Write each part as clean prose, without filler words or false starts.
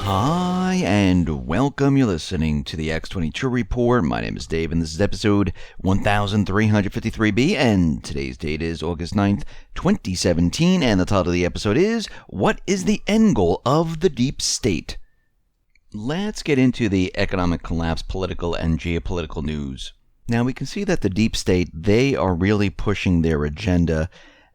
Hi, and welcome. You're listening to the X22 Report. My name is Dave, and this is episode 1353B, and today's date is August 9th, 2017, and the title of the episode is, What is the End Goal of the Deep State? Let's get into the economic collapse, political, and geopolitical news. Now, we can see that the deep state, they are really pushing their agenda,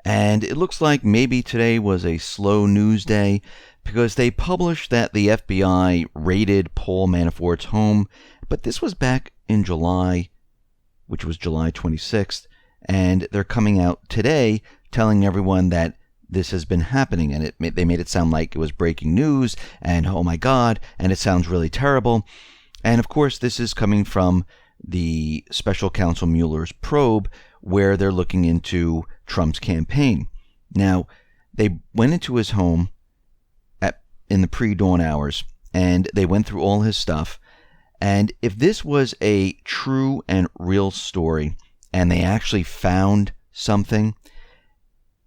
and it looks like maybe today was a slow news day, because they published that the FBI raided Paul Manafort's home, but this was back in July, which was July 26th, and they're coming out today telling everyone that this has been happening, and they made it sound like it was breaking news, and oh my God, and it sounds really terrible. And of course, this is coming from the special counsel Mueller's probe, where they're looking into Trump's campaign. Now, they went into his home in the pre-dawn hours, and they went through all his stuff. And if this was a true and real story, and they actually found something,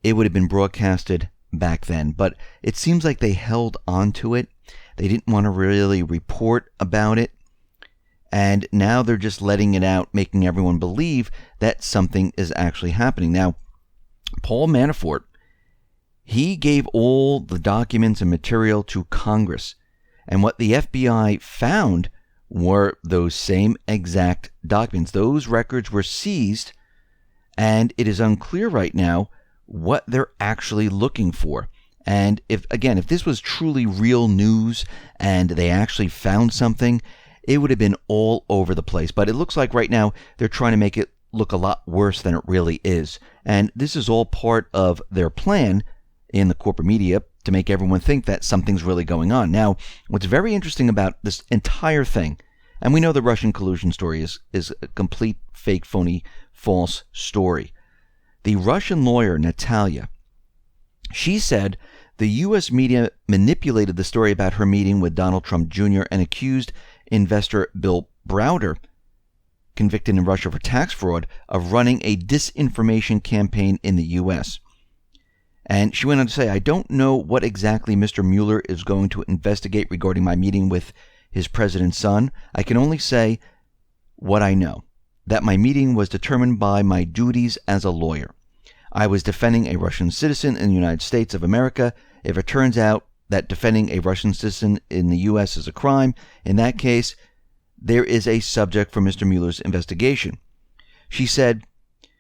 it would have been broadcasted back then. But it seems like they held on to it. They didn't want to really report about it. And now they're just letting it out, making everyone believe that something is actually happening. Now, Paul Manafort, he gave all the documents and material to Congress. And what the FBI found were those same exact documents. Those records were seized, and it is unclear right now what they're actually looking for. And if this was truly real news and they actually found something, it would have been all over the place. But it looks like right now they're trying to make it look a lot worse than it really is. And this is all part of their plan in the corporate media to make everyone think that something's really going on. Now, what's very interesting about this entire thing, and we know the Russian collusion story is a complete fake, phony, false story. The Russian lawyer, Natalia, she said the U.S. media manipulated the story about her meeting with Donald Trump Jr. and accused investor Bill Browder, convicted in Russia for tax fraud, of running a disinformation campaign in the U.S. And she went on to say, I don't know what exactly Mr. Mueller is going to investigate regarding my meeting with his president's son. I can only say what I know, that my meeting was determined by my duties as a lawyer. I was defending a Russian citizen in the United States of America. If it turns out that defending a Russian citizen in the U.S. is a crime, in that case, there is a subject for Mr. Mueller's investigation. She said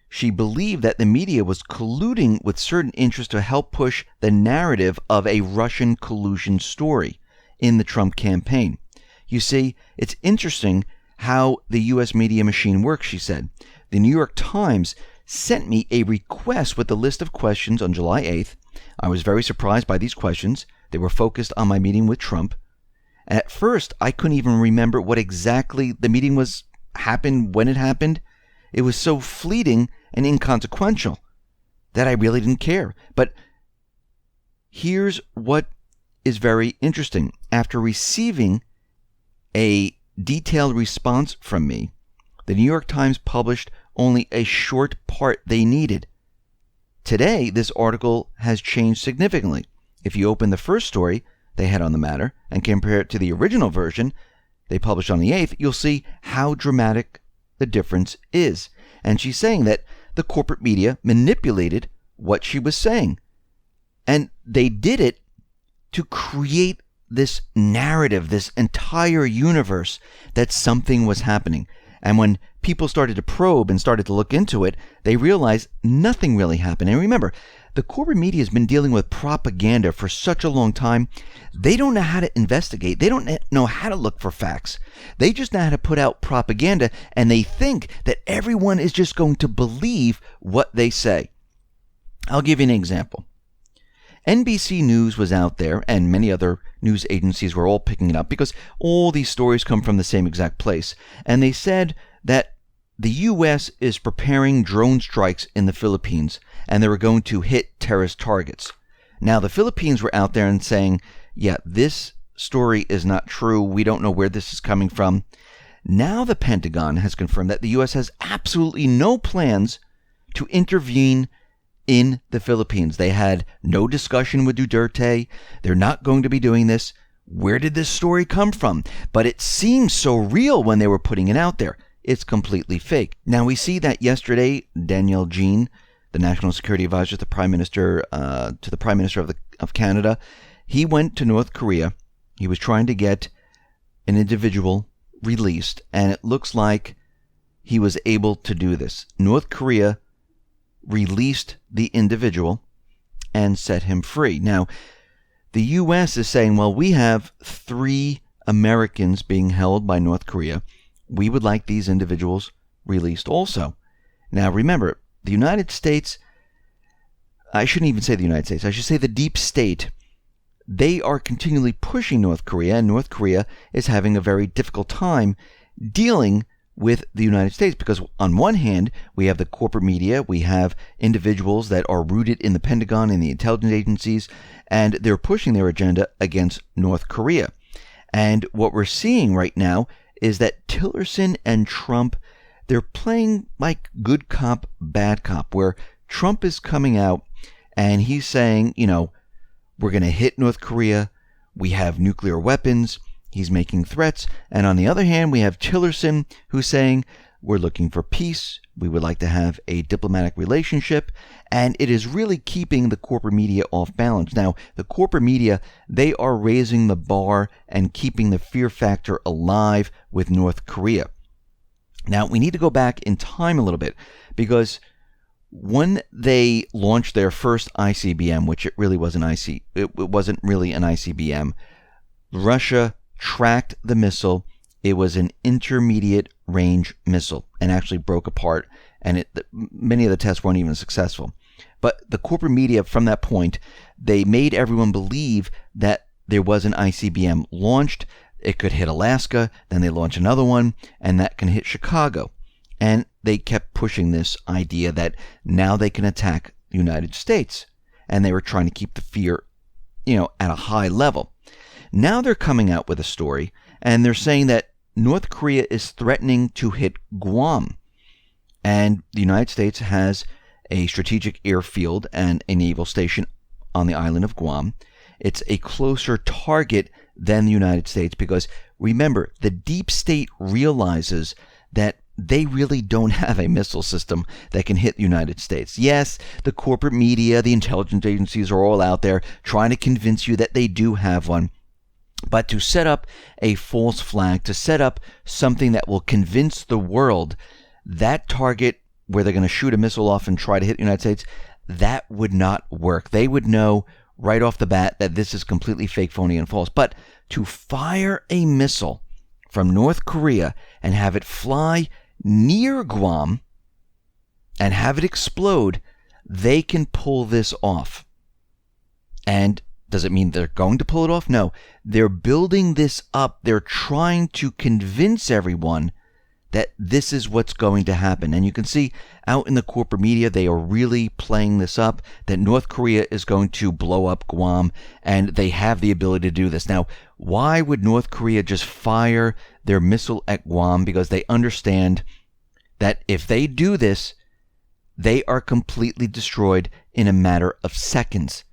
she believed that the media was colluding with certain interests to help push the narrative of a Russian collusion story in the Trump campaign. You see, it's interesting how the U.S. media machine works, she said. The New York Times sent me a request with a list of questions on July 8th. I was very surprised by these questions. They were focused on my meeting with Trump. At first, I couldn't even remember what exactly the meeting happened, when it happened. It was so fleeting and inconsequential that I really didn't care. But here's what is very interesting. After receiving a detailed response from me, the New York Times published only a short part they needed. Today, this article has changed significantly. If you open the first story they had on the matter and compare it to the original version they published on the 8th, you'll see how dramatic the difference is. And she's saying that the corporate media manipulated what she was saying. And they did it to create this narrative, this entire universe that something was happening. And when people started to probe and started to look into it, they realized nothing really happened. And remember, the corporate media has been dealing with propaganda for such a long time. They don't know how to investigate. They don't know how to look for facts. They just know how to put out propaganda, and they think that everyone is just going to believe what they say. I'll give you an example. NBC News was out there, and many other news agencies were all picking it up because all these stories come from the same exact place. And they said that the U.S. is preparing drone strikes in the Philippines, and they were going to hit terrorist targets. Now, the Philippines were out there and saying, yeah, this story is not true. We don't know where this is coming from. Now the Pentagon has confirmed that the U.S. has absolutely no plans to intervene in the Philippines. They had no discussion with Duterte. They're not going to be doing this. where did this story come from? But it seemed so real when they were putting it out there. It's completely fake. Now, we see that yesterday, Danielle Jean, the National Security Advisor to the Prime Minister of Canada, he went to North Korea. He was trying to get an individual released, and it looks like he was able to do this. North Korea released the individual and set him free. Now, the U.S. is saying, well, we have 3 Americans being held by North Korea. We would like these individuals released also. Now, remember, the United States, I shouldn't even say the United States, I should say the deep state, they are continually pushing North Korea, and North Korea is having a very difficult time dealing with the United States, because on one hand, we have the corporate media, we have individuals that are rooted in the Pentagon and the intelligence agencies, and they're pushing their agenda against North Korea. And what we're seeing right now is that Tillerson and Trump, they're playing like good cop, bad cop, where Trump is coming out and he's saying, we're going to hit North Korea, we have nuclear weapons, he's making threats. And on the other hand, we have Tillerson who's saying, we're looking for peace, we would like to have a diplomatic relationship, and it is really keeping the corporate media off balance. Now, the corporate media, they are raising the bar and keeping the fear factor alive with North Korea. Now, we need to go back in time a little bit, because when they launched their first ICBM, which it really wasn't it wasn't really an ICBM, Russia tracked the missile. It was an intermediate range missile and actually broke apart, and many of the tests weren't even successful. But the corporate media from that point, they made everyone believe that there was an ICBM launched. It could hit Alaska, then they launch another one, and that can hit Chicago. And they kept pushing this idea that now they can attack the United States. And they were trying to keep the fear, at a high level. Now they're coming out with a story, and they're saying that North Korea is threatening to hit Guam. And the United States has a strategic airfield and a naval station on the island of Guam. It's a closer target than the United States because, remember, the deep state realizes that they really don't have a missile system that can hit the United States. Yes, the corporate media, the intelligence agencies are all out there trying to convince you that they do have one. But to set up a false flag, to set up something that will convince the world that target where they're going to shoot a missile off and try to hit the United States, that would not work. They would know right off the bat that this is completely fake, phony, and false. But to fire a missile from North Korea and have it fly near Guam and have it explode, they can pull this off. And does it mean they're going to pull it off? No. They're building this up. They're trying to convince everyone that this is what's going to happen. And you can see out in the corporate media, they are really playing this up, that North Korea is going to blow up Guam, and they have the ability to do this. Now, why would North Korea just fire their missile at Guam? Because they understand that if they do this, they are completely destroyed in a matter of seconds.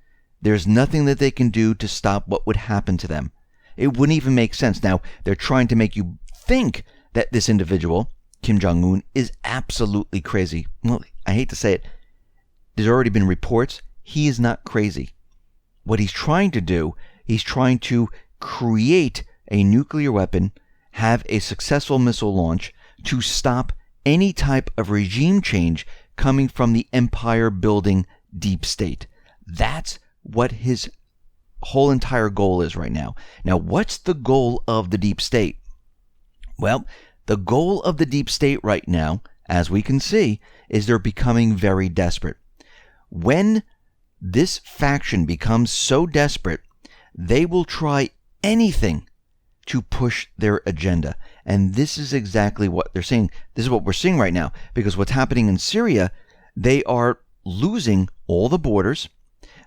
There's nothing that they can do to stop what would happen to them. It wouldn't even make sense. Now, they're trying to make you think that this individual, Kim Jong-un, is absolutely crazy. Well, I hate to say it. There's already been reports. He is not crazy. What he's trying to do, he's trying to create a nuclear weapon, have a successful missile launch to stop any type of regime change coming from the empire-building deep state. That's what his whole entire goal is right now. Now, what's the goal of the deep state? Well, the goal of the deep state right now, as we can see, is they're becoming very desperate. When this faction becomes so desperate, they will try anything to push their agenda. And this is exactly what they're saying. This is what we're seeing right now. Because what's happening in Syria, they are losing all the borders.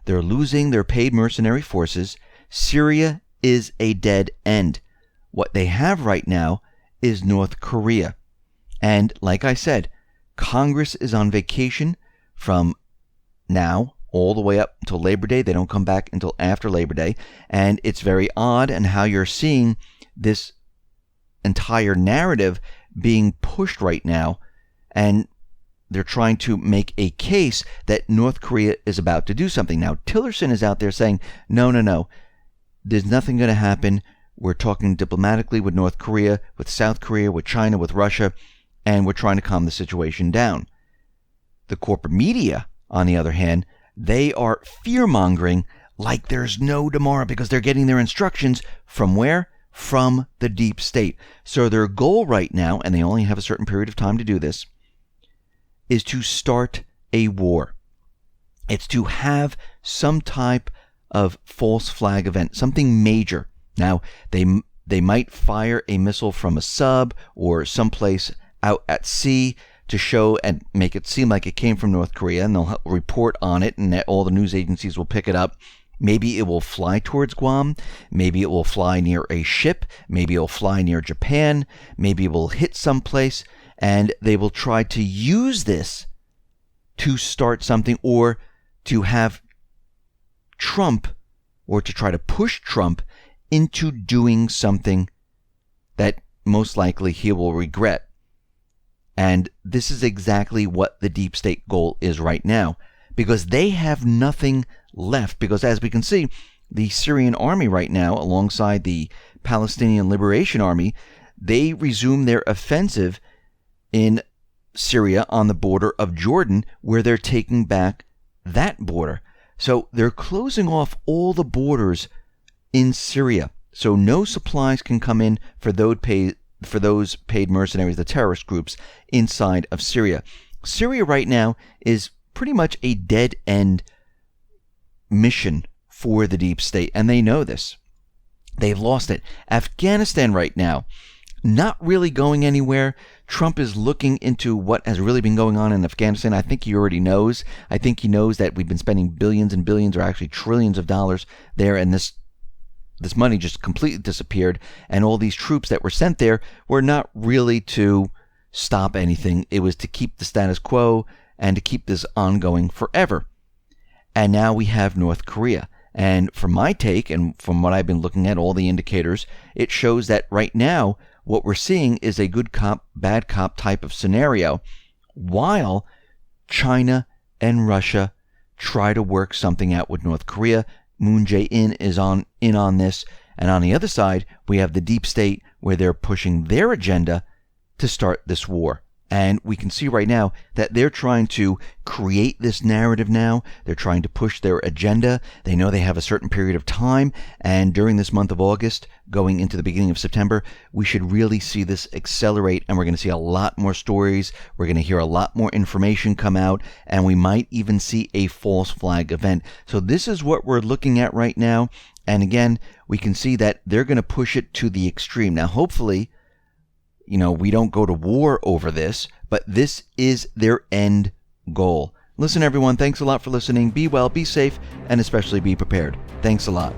They're losing their paid mercenary forces. Syria is a dead end. What they have right now is North Korea. And like I said, Congress is on vacation from now all the way up until Labor Day. They don't come back until after Labor Day. And it's very odd and how you're seeing this entire narrative being pushed right now. And they're trying to make a case that North Korea is about to do something. Now, Tillerson is out there saying, no. There's nothing going to happen. We're talking diplomatically with North Korea, with South Korea, with China, with Russia, and we're trying to calm the situation down. The corporate media, on the other hand, they are fear-mongering like there's no tomorrow because they're getting their instructions from where? From the deep state. So their goal right now, and they only have a certain period of time to do this, is to start a war. It's to have some type of false flag event, something major. Now, they might fire a missile from a sub or someplace out at sea to show and make it seem like it came from North Korea, and they'll report on it, and all the news agencies will pick it up. Maybe it will fly towards Guam. Maybe it will fly near a ship. Maybe it will fly near Japan. Maybe it will hit someplace, and they will try to use this to start something or to have Trump, or to try to push Trump into doing something that most likely he will regret. And this is exactly what the deep state goal is right now, because they have nothing left. Because as we can see, the Syrian army right now, alongside the Palestinian Liberation Army, they resume their offensive in Syria on the border of Jordan, where they're taking back that border. So they're closing off all the borders in Syria. So no supplies can come in for those paid mercenaries, the terrorist groups inside of Syria. Syria right now is pretty much a dead-end mission for the deep state, and they know this. They've lost it. Afghanistan right now, not really going anywhere. Trump is looking into what has really been going on in Afghanistan. I think he already knows. I think he knows that we've been spending billions and billions, or actually trillions of dollars there, and this money just completely disappeared, and all these troops that were sent there were not really to stop anything. It was to keep the status quo and to keep this ongoing forever. And now we have North Korea. And from my take, and from what I've been looking at, all the indicators, it shows that right now what we're seeing is a good cop, bad cop type of scenario, while China and Russia try to work something out with North Korea. Moon Jae-in is in on this. And on the other side, we have the deep state, where they're pushing their agenda to start this war. And we can see right now that they're trying to create this narrative now. They're trying to push their agenda. They know they have a certain period of time. And during this month of August, going into the beginning of September, we should really see this accelerate. And we're going to see a lot more stories. We're going to hear a lot more information come out. And we might even see a false flag event. So this is what we're looking at right now. And again, we can see that they're going to push it to the extreme. Now, hopefully, we don't go to war over this, but this is their end goal. Listen, everyone, thanks a lot for listening. Be well, be safe, and especially be prepared. Thanks a lot.